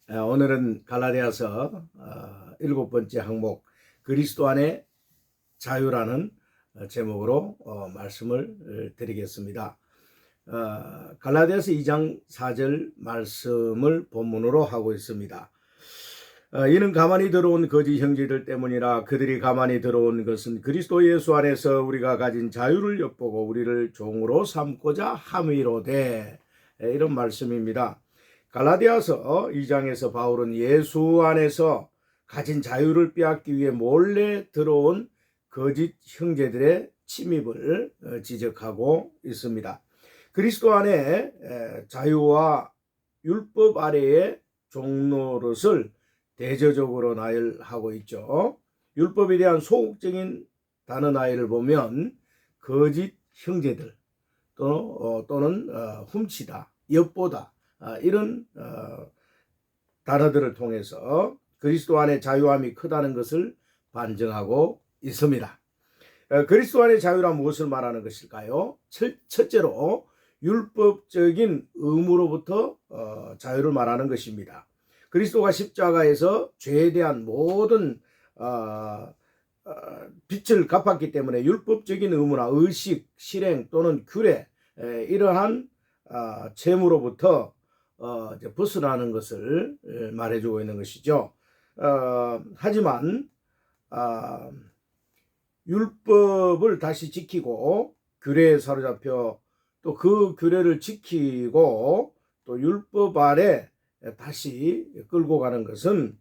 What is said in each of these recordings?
오늘은 갈라디아서 7번째 항목 그리스도 안에 자유라는 제목으로 말씀을 드리겠습니다. 갈라디아서 2장 4절 말씀을 본문으로 하고 있습니다. 이는 가만히 들어온 거짓 형제들 때문이라. 그들이 가만히 들어온 것은 그리스도 예수 안에서 우리가 가진 자유를 엿보고 우리를 종으로 삼고자 함이로되. 이런 말씀입니다. 갈라디아서 2장에서 바울은 예수 안에서 가진 자유를 빼앗기 위해 몰래 들어온 거짓 형제들의 침입을 지적하고 있습니다. 그리스도 안에 자유와 율법 아래의 종노릇을 대조적으로 나열하고 있죠. 율법에 대한 소극적인 단어 나열을 보면 거짓 형제들 또는 훔치다, 엿보다 이런 단어들을 통해서 그리스도 안에 자유함이 크다는 것을 반증하고 있습니다. 그리스도 안의 자유란 무엇을 말하는 것일까요? 첫째로 율법적인 의무로부터 자유를 말하는 것입니다. 그리스도가 십자가에서 죄에 대한 모든 빚을 갚았기 때문에 율법적인 의무나 의식, 실행 또는 규례 이러한 채무로부터 벗어나는 것을 말해주고 있는 것이죠. 하지만 율법을 다시 지키고 규례에 사로잡혀 또 그 규례를 지키고 또 율법 아래 다시 끌고 가는 것은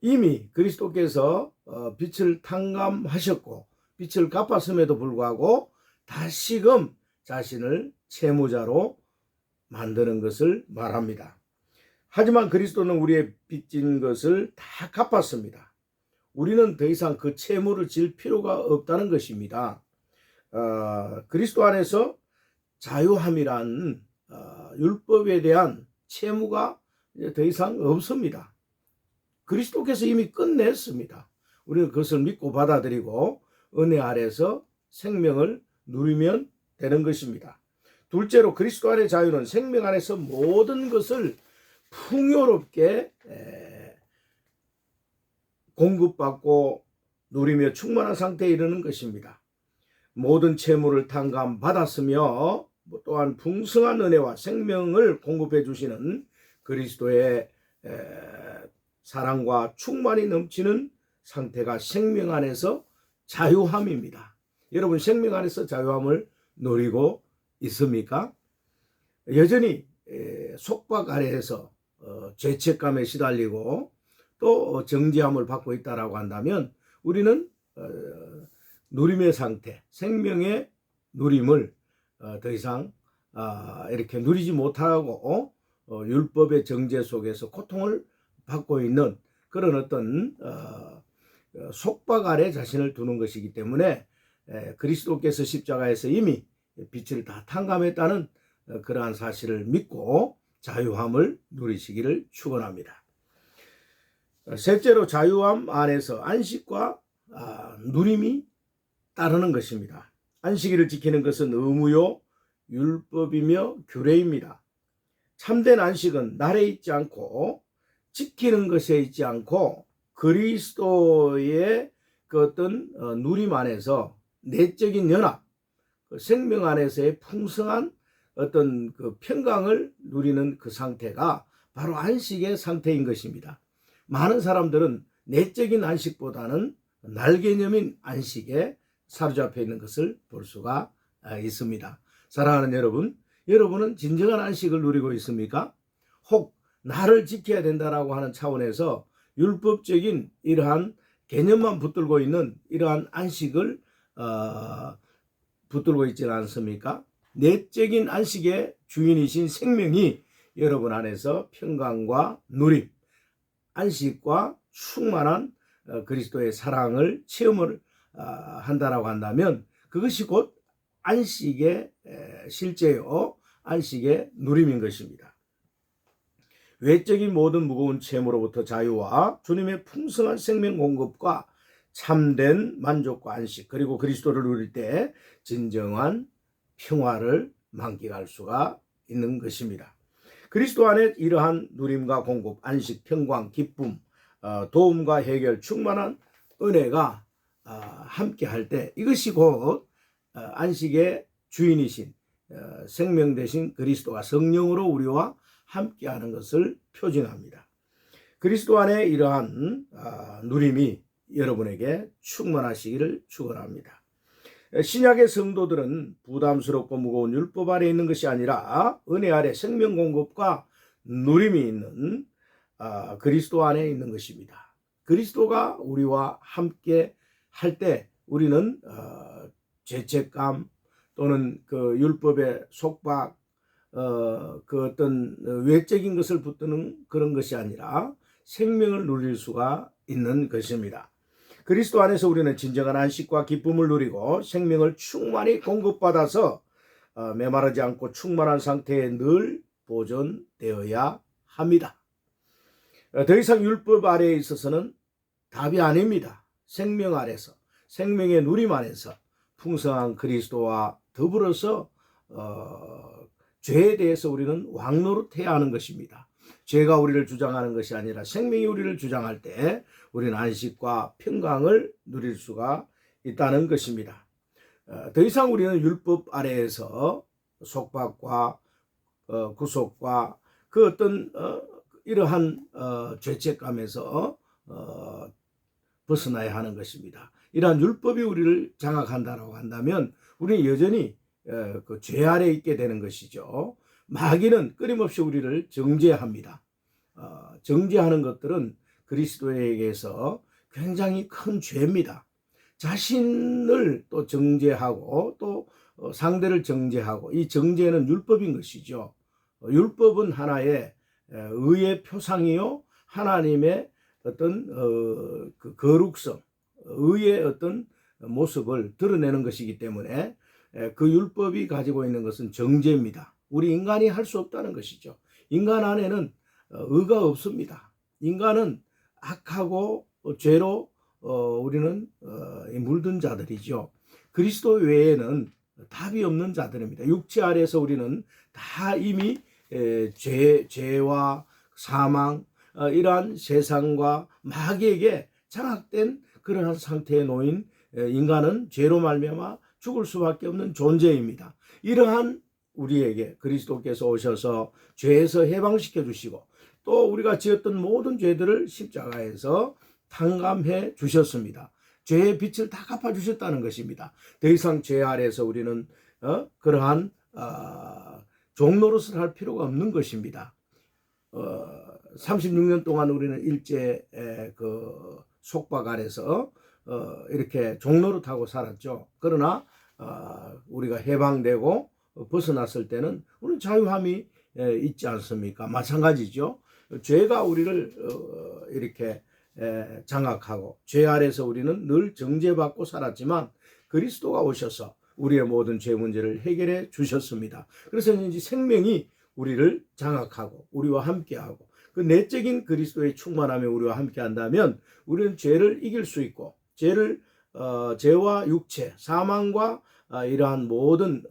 이미 그리스도께서 빚을 탕감하셨고 빚을 갚았음에도 불구하고 다시금 자신을 채무자로 만드는 것을 말합니다. 하지만 그리스도는 우리의 빚진 것을 다 갚았습니다. 우리는 더 이상 그 채무를 질 필요가 없다는 것입니다. 그리스도 안에서 자유함이란 율법에 대한 채무가 더 이상 없습니다. 그리스도께서 이미 끝냈습니다. 우리는 그것을 믿고 받아들이고 은혜 아래서 생명을 누리면 되는 것입니다. 둘째로 그리스도 안의 자유는 생명 안에서 모든 것을 풍요롭게 공급받고 누리며 충만한 상태에 이르는 것입니다. 모든 채무를 탕감받았으며 또한 풍성한 은혜와 생명을 공급해 주시는 그리스도의 사랑과 충만히 넘치는 상태가 생명 안에서 자유함입니다. 여러분 생명 안에서 자유함을 누리고 있습니까? 여전히 속박 아래에서 죄책감에 시달리고 또 정죄함을 받고 있다라고 한다면 우리는 누림의 상태, 생명의 누림을 더 이상 이렇게 누리지 못하고 율법의 정죄 속에서 고통을 받고 있는 그런 어떤 속박 아래 자신을 두는 것이기 때문에 그리스도께서 십자가에서 이미 빚을 다 탕감했다는 그러한 사실을 믿고 자유함을 누리시기를 축원합니다. 셋째로 자유함 안에서 안식과 누림이 따르는 것입니다. 안식일을 지키는 것은 의무요 율법이며 규례입니다. 참된 안식은 날에 있지 않고 지키는 것에 있지 않고 그리스도의 그 어떤 누림 안에서 내적인 연합, 생명 안에서의 풍성한 어떤 그 평강을 누리는 그 상태가 바로 안식의 상태인 것입니다. 많은 사람들은 내적인 안식보다는 날 개념인 안식에 사로잡혀 있는 것을 볼 수가 있습니다. 사랑하는 여러분, 여러분은 진정한 안식을 누리고 있습니까? 혹 나를 지켜야 된다라고 하는 차원에서 율법적인 이러한 개념만 붙들고 있는 이러한 안식을 붙들고 있지는 않습니까? 내적인 안식의 주인이신 생명이 여러분 안에서 평강과 누림, 안식과 충만한 그리스도의 사랑을 체험을 한다라고 한다면 그것이 곧 안식의 실제요 안식의 누림인 것입니다. 외적인 모든 무거운 채무로부터 자유와 주님의 풍성한 생명 공급과 참된 만족과 안식 그리고 그리스도를 누릴 때 진정한 평화를 만끽할 수가 있는 것입니다. 그리스도 안에 이러한 누림과 공급, 안식, 평강, 기쁨, 도움과 해결, 충만한 은혜가 함께 할 때 이것이 곧 안식의 주인이신 생명 되신 그리스도가 성령으로 우리와 함께하는 것을 표징합니다. 그리스도 안에 이러한 누림이 여러분에게 충만하시기를 축원합니다. 신약의 성도들은 부담스럽고 무거운 율법 아래 있는 것이 아니라 은혜 아래 생명 공급과 누림이 있는 그리스도 안에 있는 것입니다. 그리스도가 우리와 함께 할 때 우리는 죄책감 또는 그 율법의 속박, 그 어떤 외적인 것을 붙드는 그런 것이 아니라 생명을 누릴 수가 있는 것입니다. 그리스도 안에서 우리는 진정한 안식과 기쁨을 누리고 생명을 충만히 공급받아서 메마르지 않고 충만한 상태에 늘 보존되어야 합니다. 더 이상 율법 아래에 있어서는 답이 아닙니다. 생명 아래서, 생명의 누림 안에서 풍성한 그리스도와 더불어서 죄에 대해서 우리는 왕노릇해야 하는 것입니다. 죄가 우리를 주장하는 것이 아니라 생명이 우리를 주장할 때 우리는 안식과 평강을 누릴 수가 있다는 것입니다. 더 이상 우리는 율법 아래에서 속박과 구속과 그 어떤 이러한 죄책감에서 벗어나야 하는 것입니다. 이러한 율법이 우리를 장악한다고 한다면 우리는 여전히 그 죄 아래에 있게 되는 것이죠. 마귀는 끊임없이 우리를 정죄합니다. 정죄하는 것들은 그리스도에게서 굉장히 큰 죄입니다. 자신을 또 정죄하고 또 상대를 정죄하고, 이 정죄는 율법인 것이죠. 율법은 하나의 의의 표상이요, 하나님의 어떤 그 거룩성, 의의 어떤 모습을 드러내는 것이기 때문에 그 율법이 가지고 있는 것은 정죄입니다. 우리 인간이 할 수 없다는 것이죠. 인간 안에는 의가 없습니다. 인간은 악하고 죄로 우리는 물든 자들이죠. 그리스도 외에는 답이 없는 자들입니다. 육체 아래에서 우리는 다 이미 죄와 사망, 이러한 세상과 마귀에게 장악된 그러한 상태에 놓인 인간은 죄로 말미암아 죽을 수밖에 없는 존재입니다. 이러한 우리에게 그리스도께서 오셔서 죄에서 해방시켜 주시고 또 우리가 지었던 모든 죄들을 십자가에서 탕감해 주셨습니다. 죄의 빛을 다 갚아 주셨다는 것입니다. 더 이상 죄 아래에서 우리는 그러한 종노릇을 할 필요가 없는 것입니다. 36년 동안 우리는 일제 그 속박 아래서 이렇게 종노릇하고 살았죠. 그러나 우리가 해방되고 벗어났을 때는 우리는 자유함이 있지 않습니까? 마찬가지죠. 죄가 우리를 이렇게 장악하고 죄 아래서 우리는 늘 정죄받고 살았지만 그리스도가 오셔서 우리의 모든 죄 문제를 해결해 주셨습니다. 그래서 이제 생명이 우리를 장악하고 우리와 함께하고 그 내적인 그리스도의 충만함에 우리와 함께한다면 우리는 죄를 이길 수 있고 죄와 육체, 사망과 이러한 모든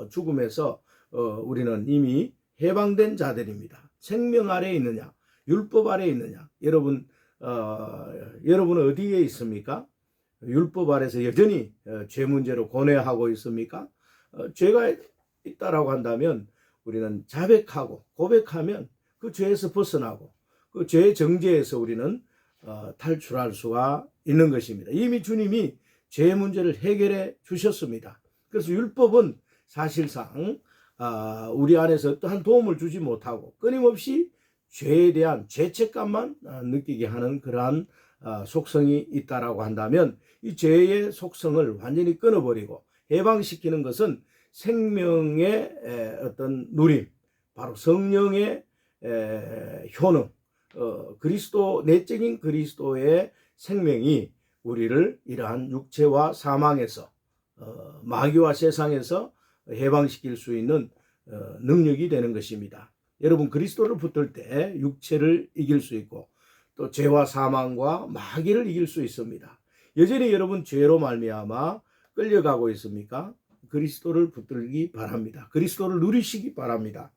죽음에서 우리는 이미 해방된 자들입니다. 생명 아래에 있느냐, 율법 아래에 있느냐. 여러분은 어디에 있습니까? 율법 아래서 여전히 죄 문제로 고뇌하고 있습니까? 죄가 있다라고 한다면 우리는 자백하고 고백하면 그 죄에서 벗어나고 그 죄의 정죄에서 우리는 탈출할 수가 있는 것입니다. 이미 주님이 죄 문제를 해결해 주셨습니다. 그래서 율법은 사실상 우리 안에서 어떠한 도움을 주지 못하고 끊임없이 죄에 대한 죄책감만 느끼게 하는 그러한 속성이 있다라고 한다면 이 죄의 속성을 완전히 끊어버리고 해방시키는 것은 생명의 어떤 누림, 바로 성령의 효능, 그리스도, 내적인 그리스도의 생명이 우리를 이러한 육체와 사망에서 마귀와 세상에서 해방시킬 수 있는 능력이 되는 것입니다. 여러분, 그리스도를 붙들 때 육체를 이길 수 있고 또 죄와 사망과 마귀를 이길 수 있습니다. 여전히 여러분 죄로 말미암아 끌려가고 있습니까? 그리스도를 붙들기 바랍니다. 그리스도를 누리시기 바랍니다.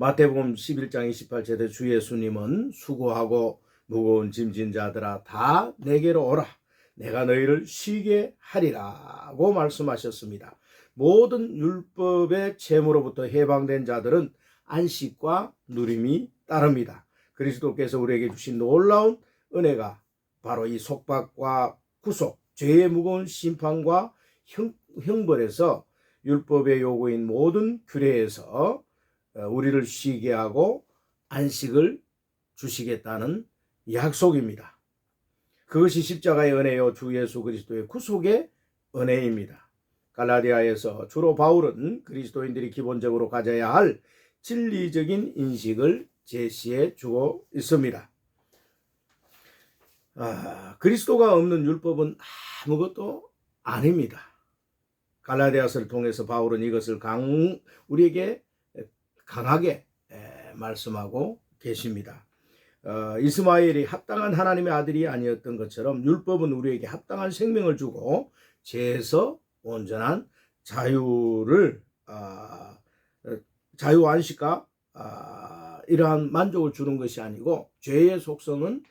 마태복음 11장 28절에 주 예수님은 수고하고 무거운 짐진 자들아 다 내게로 오라 내가 너희를 쉬게 하리라고 말씀하셨습니다. 모든 율법의 채무로부터 해방된 자들은 안식과 누림이 따릅니다. 그리스도께서 우리에게 주신 놀라운 은혜가 바로 이 속박과 구속, 죄의 무거운 심판과 형벌에서 율법의 요구인 모든 규례에서 우리를 쉬게 하고 안식을 주시겠다는 약속입니다. 그것이 십자가의 은혜요 주 예수 그리스도의 구속의 은혜입니다. 갈라디아에서 주로 바울은 그리스도인들이 기본적으로 가져야 할 진리적인 인식을 제시해 주고 있습니다. 그리스도가 없는 율법은 아무것도 아닙니다. 갈라디아서를 통해서 바울은 이것을 우리에게 강하게 말씀하고 계십니다. 이스마엘이 합당한 하나님의 아들이 아니었던 것처럼 율법은 우리에게 합당한 생명을 주고 죄에서 온전한 자유를 자유 안식과 이러한 만족을 주는 것이 아니고 죄의 속성은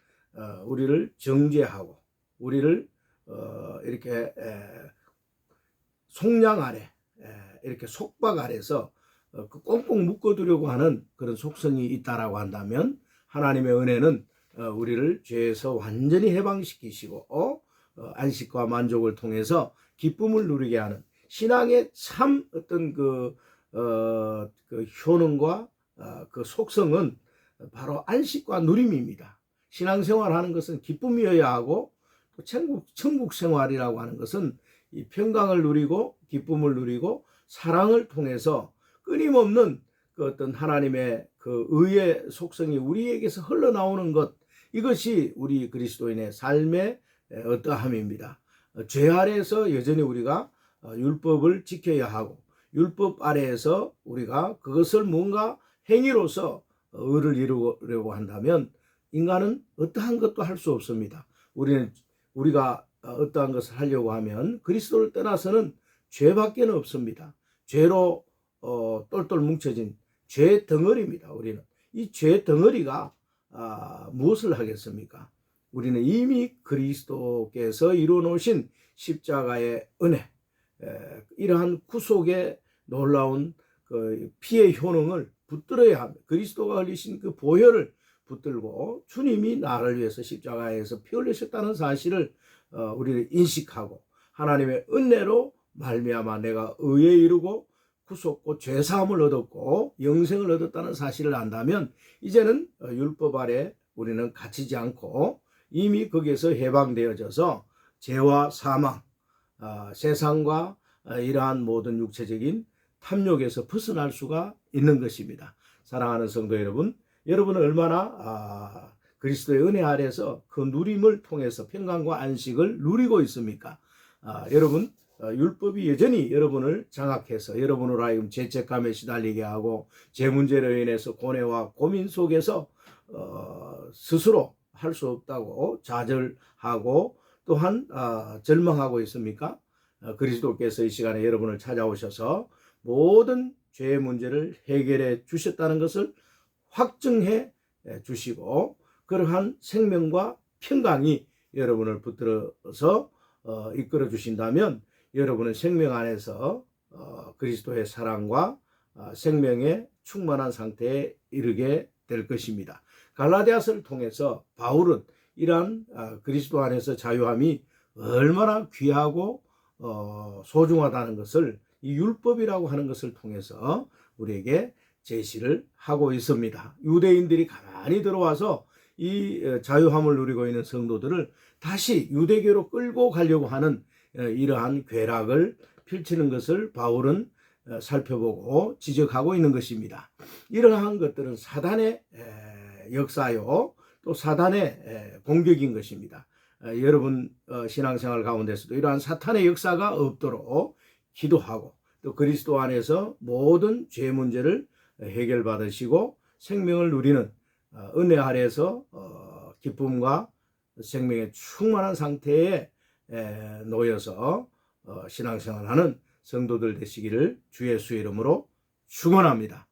우리를 정죄하고 우리를 이렇게 속량 아래 이렇게 속박 아래서 꽁꽁 묶어두려고 하는 그런 속성이 있다라고 한다면 하나님의 은혜는 우리를 죄에서 완전히 해방시키시고 안식과 만족을 통해서 기쁨을 누리게 하는 신앙의 참 어떤 그 효능과 그 속성은 바로 안식과 누림입니다. 신앙생활하는 것은 기쁨이어야 하고 천국 생활이라고 하는 것은 이 평강을 누리고 기쁨을 누리고 사랑을 통해서 끊임없는 그 어떤 하나님의 그 의의 속성이 우리에게서 흘러나오는 것, 이것이 우리 그리스도인의 삶의 어떠함입니다. 죄 아래에서 여전히 우리가 율법을 지켜야 하고 율법 아래에서 우리가 그것을 뭔가 행위로서 의를 이루려고 한다면 인간은 어떠한 것도 할 수 없습니다. 우리가 어떠한 것을 하려고 하면 그리스도를 떠나서는 죄밖에 없습니다. 죄로 똘똘 뭉쳐진 죄 덩어리입니다. 우리는 이 죄 덩어리가 무엇을 하겠습니까? 우리는 이미 그리스도께서 이루어 놓으신 십자가의 은혜, 이러한 구속의 놀라운 그 피의 효능을 붙들어야 합니다. 그리스도가 흘리신 그 보혈을 붙들고 주님이 나를 위해서 십자가에서 피 흘리셨다는 사실을 우리를 인식하고 하나님의 은혜로 말미암아 내가 의에 이르고 구속고 죄사함을 얻었고 영생을 얻었다는 사실을 안다면 이제는 율법 아래 우리는 갇히지 않고 이미 거기에서 해방되어져서 죄와 사망, 세상과 이러한 모든 육체적인 탐욕에서 벗어날 수가 있는 것입니다. 사랑하는 성도 여러분, 여러분은 얼마나 그리스도의 은혜 아래서 그 누림을 통해서 평강과 안식을 누리고 있습니까? 여러분, 율법이 여전히 여러분을 장악해서 여러분으로 하여금 죄책감에 시달리게 하고 죄 문제로 인해서 고뇌와 고민 속에서 스스로 할 수 없다고 좌절하고 또한 절망하고 있습니까? 그리스도께서 이 시간에 여러분을 찾아오셔서 모든 죄의 문제를 해결해 주셨다는 것을 확증해 주시고 그러한 생명과 평강이 여러분을 붙들어서 이끌어 주신다면 여러분은 생명 안에서 그리스도의 사랑과 생명의 충만한 상태에 이르게 될 것입니다. 갈라디아서를 통해서 바울은 이러한 그리스도 안에서 자유함이 얼마나 귀하고 소중하다는 것을 이 율법이라고 하는 것을 통해서 우리에게 제시를 하고 있습니다. 유대인들이 가만히 들어와서 이 자유함을 누리고 있는 성도들을 다시 유대교로 끌고 가려고 하는 이러한 괴락을 펼치는 것을 바울은 살펴보고 지적하고 있는 것입니다. 이러한 것들은 사단의 역사요 또 사단의 공격인 것입니다. 여러분 신앙생활 가운데서도 이러한 사탄의 역사가 없도록 기도하고 또 그리스도 안에서 모든 죄 문제를 해결받으시고 생명을 누리는 은혜 아래에서 기쁨과 생명의 충만한 상태에 놓여서 신앙생활하는 성도들 되시기를 주 예수의 이름으로 축원합니다.